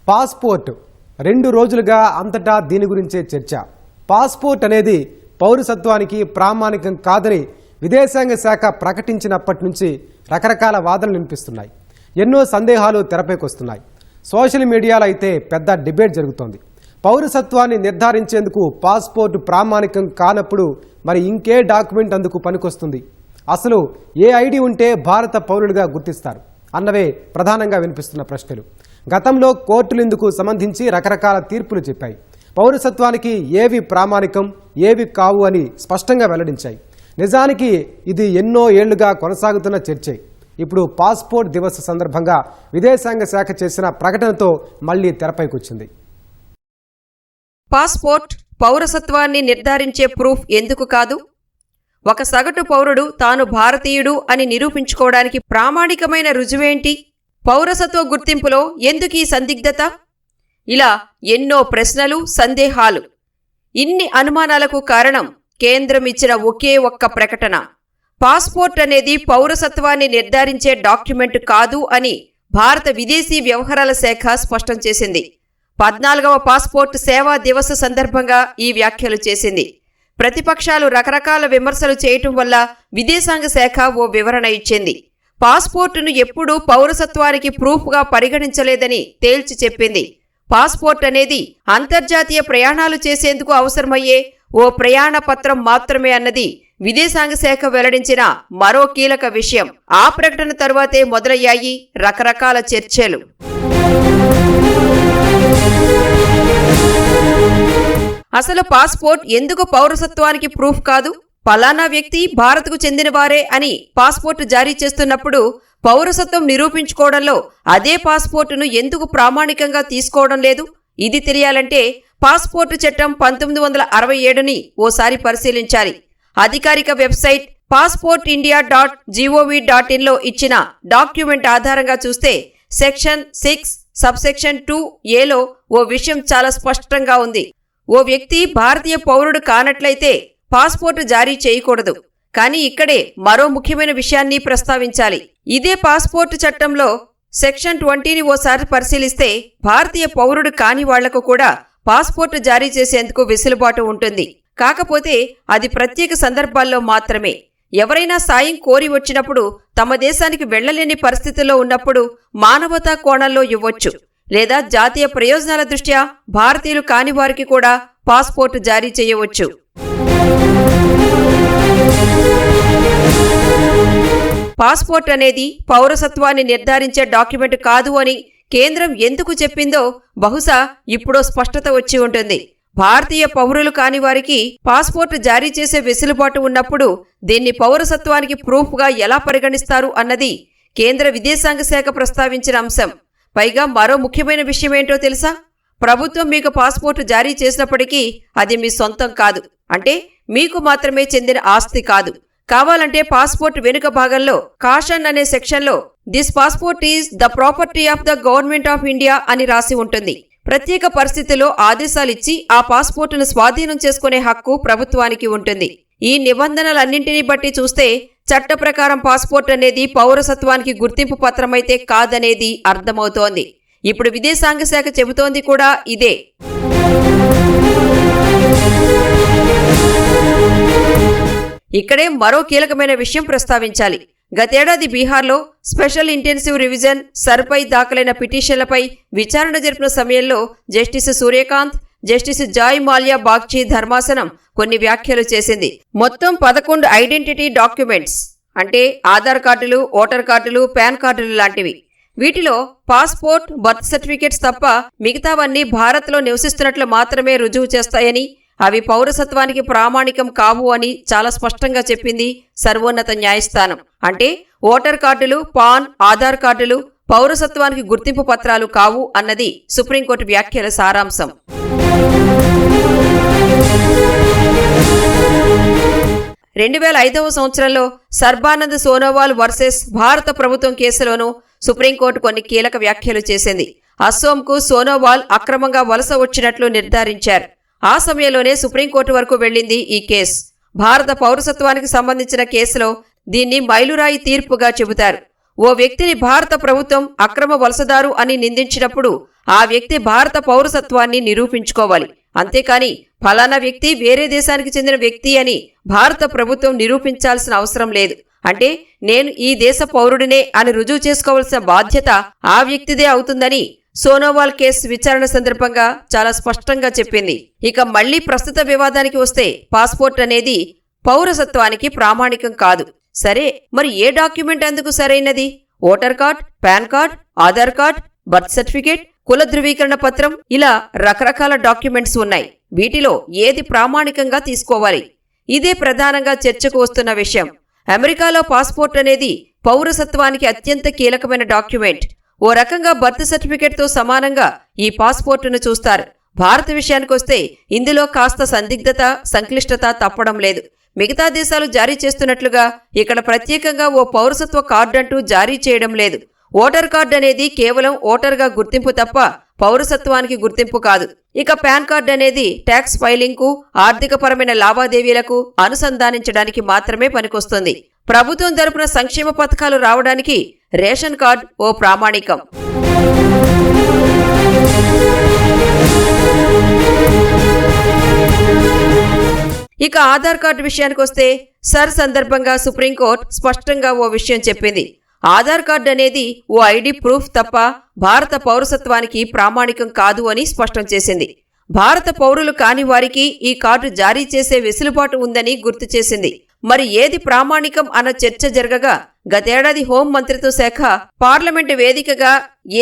Passport 2 రోజులుగా అంతటా దీని గురించే చర్చ. పాస్పోర్ట్ అనేది పౌరసత్వానికి ప్రామాణికం కాదని విదేశాంగ శాఖ ప్రకటించినప్పటి నుంచి రకరకాల వాదనలు వినిపిస్తున్నాయి. ఎన్నో సందేహాలు తెరపైకొస్తున్నాయి. సోషల్ మీడియాలో అయితే పెద్ద డిబేట్ జరుగుతోంది. పౌరసత్వాన్ని నిర్ధారించేందుకు పాస్పోర్ట్ ప్రామాణికం కానప్పుడు మరి ఇంకే డాక్యుమెంట్ అందుకు పనికొస్తుంది? అసలు ఏ ఐడి ఉంటే భారత పౌరులుగా గుర్తిస్తారు అన్నవే ప్రధానంగా వినిపిస్తున్న ప్రశ్నలు. గతంలో కోర్టులు ఇందుకు సంబంధించి రకరకాల తీర్పులు చెప్పాయి. పౌరసత్వానికి ఏవి ప్రామాణికం, ఏవి కావు అని స్పష్టంగా వెల్లడించాయి. నిజానికి ఇది ఎన్నో ఏళ్లుగా కొనసాగుతున్న చర్చే. ఇప్పుడు పాస్పోర్ట్ దివస్ సందర్భంగా విదేశాంగ శాఖ చేసిన ప్రకటనతో మళ్లీ తెరపైకొచ్చింది. పాస్పోర్ట్ పౌరసత్వాన్ని నిర్ధారించే ప్రూఫ్ ఎందుకు కాదు? ఒక సగటు పౌరుడు తాను భారతీయుడు అని నిరూపించుకోవడానికి ప్రామాణికమైన రుజువేంటి? పౌరసత్వ గుర్తింపులో ఎందుకీ సందిగ్ధత? ఇలా ఎన్నో ప్రశ్నలు, సందేహాలు. ఇన్ని అనుమానాలకు కారణం కేంద్రం ఇచ్చిన ఒకే ఒక్క ప్రకటన. పాస్పోర్ట్ అనేది పౌరసత్వాన్ని నిర్ధారించే డాక్యుమెంట్ కాదు అని భారత విదేశీ వ్యవహారాల శాఖ స్పష్టం చేసింది. 14వ పాస్పోర్ట్ సేవా దివస్ సందర్భంగా ఈ వ్యాఖ్యలు చేసింది. ప్రతిపక్షాలు రకరకాల విమర్శలు చేయటం వల్ల విదేశాంగ శాఖ ఓ వివరణ ఇచ్చింది. పాస్పోర్టును ఎప్పుడూ పౌరసత్వానికి ప్రూఫ్గా పరిగణించలేదని తేల్చి చెప్పింది. పాస్పోర్ట్ అనేది అంతర్జాతీయ ప్రయాణాలు చేసేందుకు అవసరమయ్యే ఓ ప్రయాణ పత్రం మాత్రమే అన్నది విదేశాంగ శాఖ వెల్లడించిన మరో కీలక విషయం. ఆ ప్రకటన తరువాతే మొదలయ్యాయి రకరకాల చర్చలు. అసలు పాస్పోర్ట్ ఎందుకు పౌరసత్వానికి ప్రూఫ్ కాదు? పలానా వ్యక్తి భారత్కు చెందినవారే అని పాస్పోర్ట్ జారీ చేస్తున్నప్పుడు పౌరసత్వం నిరూపించుకోవడంలో అదే పాస్పోర్టును ఎందుకు ప్రామాణికంగా తీసుకోవడం లేదు? ఇది తెలియాలంటే పాస్పోర్టు చట్టం 1967ని ఓసారి పరిశీలించాలి. అధికారిక వెబ్సైట్ passportindia.gov.inలో ఇచ్చిన డాక్యుమెంట్ ఆధారంగా చూస్తే సెక్షన్ 6 సబ్సెక్షన్ 2A ఓ విషయం చాలా స్పష్టంగా ఉంది. ఓ వ్యక్తి భారతీయ పౌరుడు కానట్లయితే పాస్పోర్టు జారీ చేయకూడదు. కానీ ఇక్కడే మరో ముఖ్యమైన విషయాన్ని ప్రస్తావించాలి. ఇదే పాస్పోర్టు చట్టంలో సెక్షన్ 20ని ఓసారి పరిశీలిస్తే భారతీయ పౌరుడు కాని వాళ్లకు కూడా పాస్పోర్టు జారీ చేసేందుకు వెసులుబాటు ఉంటుంది. కాకపోతే అది ప్రత్యేక సందర్భాల్లో మాత్రమే. ఎవరైనా సాయం కోరి వచ్చినప్పుడు, తమ దేశానికి వెళ్లలేని పరిస్థితుల్లో ఉన్నప్పుడు మానవతా కోణంలో ఇవ్వొచ్చు. లేదా జాతీయ ప్రయోజనాల దృష్ట్యా భారతీయులు కాని వారికి కూడా పాస్పోర్టు జారీ చేయవచ్చు. పాస్పోర్ట్ అనేది పౌరసత్వాన్ని నిర్ధారించే డాక్యుమెంట్ కాదు అని కేంద్రం ఎందుకు చెప్పిందో బహుశా ఇప్పుడో స్పష్టత వచ్చి ఉంటుంది. భారతీయ పౌరులు కాని వారికి పాస్పోర్ట్ జారీ చేసే వెసులుబాటు ఉన్నప్పుడు దీన్ని పౌరసత్వానికి ప్రూఫ్గా ఎలా పరిగణిస్తారు అన్నది కేంద్ర విదేశాంగ శాఖ ప్రస్తావించిన అంశం. పైగా మరో ముఖ్యమైన విషయమేంటో తెలుసా? ప్రభుత్వం మీకు పాస్పోర్ట్ జారీ చేసినప్పటికీ అది మీ సొంతం కాదు. అంటే మీకు మాత్రమే చెందిన ఆస్తి కాదు. కావాలంటే పాస్పోర్ట్ వెనుక భాగంలో కాషన్ అనే సెక్షన్లో this passport is the property of the government of India అని రాసి ఉంటుంది. ప్రత్యేక పరిస్థితుల్లో ఆదేశాలిచ్చి ఆ పాస్పోర్టును స్వాధీనం చేసుకునే హక్కు ప్రభుత్వానికి ఉంటుంది. ఈ నిబంధనలన్నింటినీ బట్టి చూస్తే చట్ట ప్రకారం పాస్పోర్ట్ అనేది పౌరసత్వానికి గుర్తింపు పత్రమైతే కాదనేది అర్థమవుతోంది. ఇప్పుడు విదేశాంగ శాఖ చెబుతోంది కూడా ఇదే. ఇక్కడే మరో కీలకమైన విషయం ప్రస్తావించాలి. గతేడాది బీహార్లో స్పెషల్ ఇంటెన్సివ్ రివిజన్ సర్పై దాఖలైన పిటిషన్లపై విచారణ జరిపిన సమయంలో justice Suryakant, justice Joymalya Bagchi ధర్మాసనం కొన్ని వ్యాఖ్యలు చేసింది. మొత్తం 11 ఐడెంటిటీ డాక్యుమెంట్స్ అంటే ఆధార్ కార్డులు, ఓటర్ కార్డులు, పాన్ కార్డులు లాంటివి. వీటిలో పాస్పోర్ట్, బర్త్ సర్టిఫికెట్స్ తప్ప మిగతావన్నీ భారత్లో నివసిస్తున్నట్లు మాత్రమే రుజువు చేస్తాయని, అవి పౌరసత్వానికి ప్రామాణికం కావు అని చాలా స్పష్టంగా చెప్పింది సర్వోన్నత న్యాయస్థానం. అంటే ఓటర్ కార్డులు, పాన్, ఆధార్ కార్డులు పౌరసత్వానికి గుర్తింపు పత్రాలు కావు అన్నది సుప్రీంకోర్టు వ్యాఖ్యల సారాంశం. 2005వ సంవత్సరంలో సర్బానంద్ సోనోవాల్ వర్సెస్ భారత ప్రభుత్వం కేసులోనూ సుప్రీంకోర్టు కొన్ని కీలక వ్యాఖ్యలు చేసింది. అస్సోంకు సోనోవాల్ అక్రమంగా వలస వచ్చినట్లు నిర్ధారించారు. ఆ సమయంలోనే సుప్రీంకోర్టు వరకు వెళ్లింది ఈ కేసు. భారత పౌరసత్వానికి సంబంధించిన కేసులో దీన్ని మైలురాయి తీర్పుగా చెబుతారు. ఓ వ్యక్తిని భారత ప్రభుత్వం అక్రమ వలసదారు అని నిందించినప్పుడు ఆ వ్యక్తి భారత పౌరసత్వాన్ని నిరూపించుకోవాలి. అంతేకాని ఫలానా వ్యక్తి వేరే దేశానికి చెందిన వ్యక్తి అని భారత ప్రభుత్వం నిరూపించాల్సిన అవసరం లేదు. అంటే నేను ఈ దేశ పౌరుడినే అని రుజువు చేసుకోవాల్సిన బాధ్యత ఆ వ్యక్తిదే అవుతుందని సోనోవాల్ కేసు విచారణ సందర్భంగా చాలా స్పష్టంగా చెప్పింది. ఇక మళ్లీ ప్రస్తుత వివాదానికి వస్తే పాస్పోర్ట్ అనేది పౌరసత్వానికి ప్రామాణికం కాదు. సరే, మరి ఏ డాక్యుమెంట్ అందుకు సరైనది? Voter card, pan card, Aadhaar card, birth certificate, కుల ధృవీకరణ పత్రం, ఇలా రకరకాల డాక్యుమెంట్స్ ఉన్నాయి. వీటిలో ఏది ప్రామాణికంగా తీసుకోవాలి? ఇదే ప్రధానంగా చర్చకు వస్తున్న విషయం. అమెరికాలో పాస్పోర్ట్ అనేది పౌరసత్వానికి అత్యంత కీలకమైన డాక్యుమెంట్. ఓ రకంగా బర్త్ సర్టిఫికేట్తో సమానంగా ఈ పాస్పోర్టును చూస్తారు. భారత విషయానికొస్తే ఇందులో కాస్త సందిగ్ధత, సంక్లిష్టత తప్పడం లేదు. మిగతా దేశాలు జారీ చేస్తున్నట్లుగా ఇక్కడ ప్రత్యేకంగా ఓ పౌరసత్వ కార్డు అంటూ జారీ చేయడం లేదు. ఓటర్ కార్డు అనేది కేవలం ఓటర్గా గుర్తింపు తప్ప పౌరసత్వానికి గుర్తింపు కాదు. ఇక పాన్ కార్డు అనేది ట్యాక్స్ ఫైలింగ్కు, ఆర్థికపరమైన లావాదేవీలకు అనుసంధానించడానికి మాత్రమే పనికొస్తుంది. ప్రభుత్వం తరపున సంక్షేమ పథకాలు రావడానికి రేషన్ కార్డు ఓ ప్రామాణికం. ఇక ఆధార్ కార్డు విషయానికొస్తే సందర్భంగా సుప్రీంకోర్టు స్పష్టంగా ఓ విషయం చెప్పింది. ఆధార్ కార్డు అనేది ఓ ఐడి ప్రూఫ్ తప్ప భారత పౌరసత్వానికి ప్రామాణికం కాదు అని స్పష్టం చేసింది. భారత పౌరులు కాని వారికి ఈ కార్డు జారీ చేసే వెసులుబాటు ఉందని గుర్తు చేసింది. మరి ఏది ప్రామాణికం అన్న చర్చ జరగగా గతేడాది హోం మంత్రిత్వ శాఖ పార్లమెంటు వేదికగా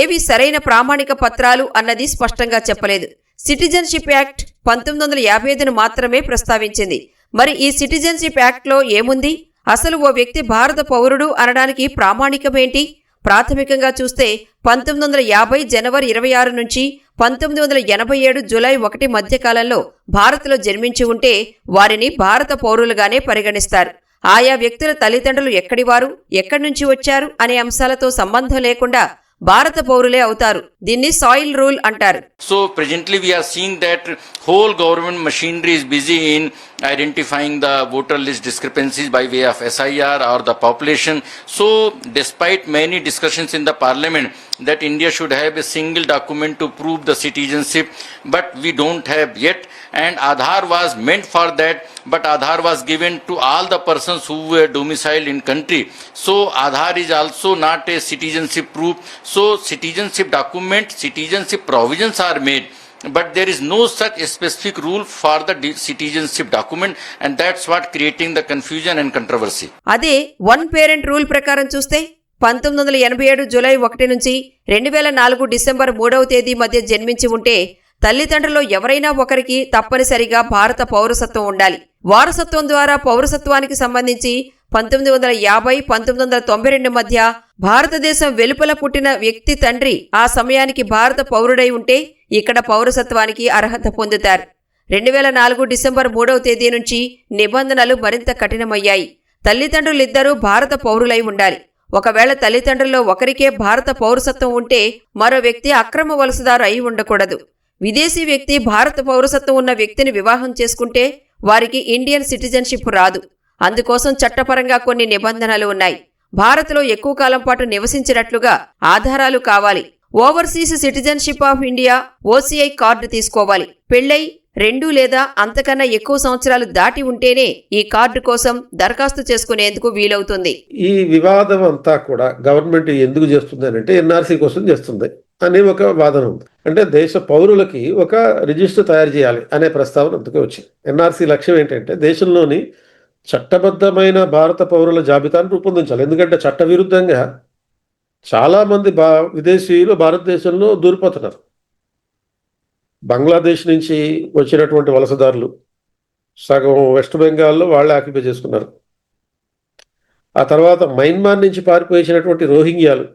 ఏవి సరైన ప్రామాణిక పత్రాలు అన్నది స్పష్టంగా చెప్పలేదు. సిటిజన్షిప్ యాక్ట్ 1955ను మాత్రమే ప్రస్తావించింది. మరి ఈ సిటిజన్షిప్ యాక్ట్లో ఏముంది? అసలు ఓ వ్యక్తి భారత పౌరుడు అనడానికి ప్రామాణికమేంటి? ప్రాథమికంగా చూస్తే 1950 జనవరి 26 నుంచి 1987 జూలై 1 మధ్యకాలంలో భారత్లో జన్మించి ఉంటే వారిని భారత పౌరులుగానే పరిగణిస్తారు. ఆయా వ్యక్తుల తల్లిదండ్రులు ఎక్కడివారు, ఎక్కడి నుంచి వచ్చారు అనే అంశాలతో సంబంధం లేకుండా భారత పౌరులే అవుతారు. దీన్ని సాయిల్ రూల్ అంటారు. So presently we are seeing that whole government machinery is busy in identifying the voter list discrepancies by way of SIR or the population. So despite many discussions in the parliament that India should have a single document to prove the citizenship, but we don't have yet, and Aadhaar was meant for that, but Aadhaar was given to all the persons who were domiciled in country. So Aadhaar is also not a citizenship proof. So citizenship document, citizenship provisions are made, but there is no such specific rule for the citizenship document, and that's what creating the confusion and controversy. అదే one parent rule ప్రకారం చూస్తే 1987 July 1 నుంచి 2004 December 3వ తేదీ మధ్య జన్మించి ఉంటే తల్లిదండ్రుల్లో ఎవరైనా ఒకరికి తప్పనిసరిగా భారత పౌరసత్వం ఉండాలి. వారసత్వం ద్వారా పౌరసత్వానికి సంబంధించి 1950-1992 మధ్య భారతదేశం వెలుపల పుట్టిన వ్యక్తి తండ్రి ఆ సమయానికి భారత పౌరుడై ఉంటే ఇక్కడ పౌరసత్వానికి అర్హత పొందుతారు. 2004 డిసెంబర్ 3వ తేదీ నుంచి నిబంధనలు మరింత కఠినమయ్యాయి. తల్లిదండ్రులిద్దరూ భారత పౌరులై ఉండాలి. ఒకవేళ తల్లిదండ్రుల్లో ఒకరికే భారత పౌరసత్వం ఉంటే మరో వ్యక్తి అక్రమ వలసదారు అయి ఉండకూడదు. విదేశీ వ్యక్తి భారత పౌరసత్వం ఉన్న వ్యక్తిని వివాహం చేసుకుంటే వారికి ఇండియన్ సిటిజన్షిప్ రాదు. అందుకోసం చట్టపరంగా కొన్ని నిబంధనలు ఉన్నాయి. భారత్లో ఎక్కువ కాలం పాటు నివసించినట్లుగా ఆధారాలు కావాలి. Overseas citizenship of India OCI card తీసుకోవాలి. పెళ్లై 2 లేదా అంతకన్నా ఎక్కువ సంవత్సరాలు దాటి ఉంటేనే ఈ కార్డు కోసం దరఖాస్తు చేసుకునేందుకు వీలవుతుంది. ఈ వివాదం అంతా కూడా గవర్నమెంట్ ఎందుకు చేస్తుంది అంటే NRC కోసం చేస్తుంది అనే ఒక వాదన ఉంది. అంటే దేశ పౌరులకి ఒక రిజిస్టర్ తయారు చేయాలి అనే ప్రస్తావన అందుకే వచ్చింది. NRC లక్ష్యం ఏంటంటే దేశంలోని చట్టబద్ధమైన భారత పౌరుల జాబితాను రూపొందించాలి. ఎందుకంటే చట్టవిరుద్ధంగా చాలామంది విదేశీయులు భారతదేశంలో దూరిపోతున్నారు. బంగ్లాదేశ్ నుంచి వచ్చినటువంటి వలసదారులు సగం వెస్ట్ బెంగాల్లో వాళ్ళే ఆక్యుపై చేసుకున్నారు. ఆ తర్వాత మయన్మార్ నుంచి పారిపోయినటువంటి రోహింగ్యాలు,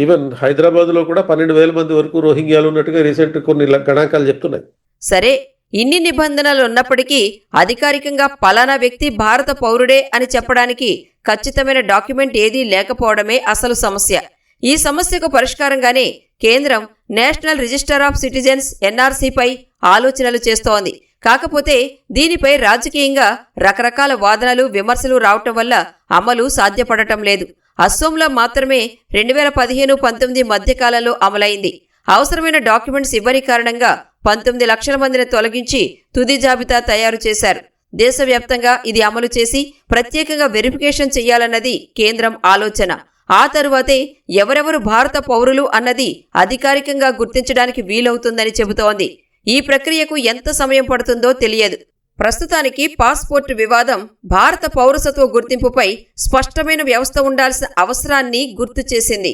ఈవెన్ హైదరాబాద్లో కూడా 12,000 మంది వరకు రోహింగ్యాలు ఉన్నట్టుగా రీసెంట్ కొన్ని గణాంకాలు చెప్తున్నాయి. సరే, ఇన్ని నిబంధనలు ఉన్నప్పటికీ అధికారికంగా పలానా వ్యక్తి భారత పౌరుడే అని చెప్పడానికి ఖచ్చితమైన డాక్యుమెంట్ ఏదీ లేకపోవడమే అసలు సమస్య. ఈ సమస్యకు పరిష్కారంగానే కేంద్రం నేషనల్ రిజిస్టర్ ఆఫ్ సిటిజన్స్ NRCపై ఆలోచనలు చేస్తోంది. కాకపోతే దీనిపై రాజకీయంగా రకరకాల వాదనలు, విమర్శలు రావటం వల్ల అమలు సాధ్యపడటం లేదు. అస్సోంలో మాత్రమే 2015-19 మధ్యకాలంలో అమలైంది. అవసరమైన డాక్యుమెంట్స్ ఇవ్వని కారణంగా 19 లక్షల మందిని తొలగించి తుది జాబితా తయారు చేశారు. దేశవ్యాప్తంగా ఇది అమలు చేసి ప్రత్యేకంగా వెరిఫికేషన్ చేయాలన్నది కేంద్రం ఆలోచన. ఆ తరువాతే ఎవరెవరు భారత పౌరులు అన్నది అధికారికంగా గుర్తించడానికి వీలవుతుందని చెబుతోంది. ఈ ప్రక్రియకు ఎంత సమయం పడుతుందో తెలియదు. ప్రస్తుతానికి పాస్పోర్టు వివాదం భారత పౌరసత్వ గుర్తింపుపై స్పష్టమైన వ్యవస్థ ఉండాల్సిన అవసరాన్ని గుర్తు చేసింది.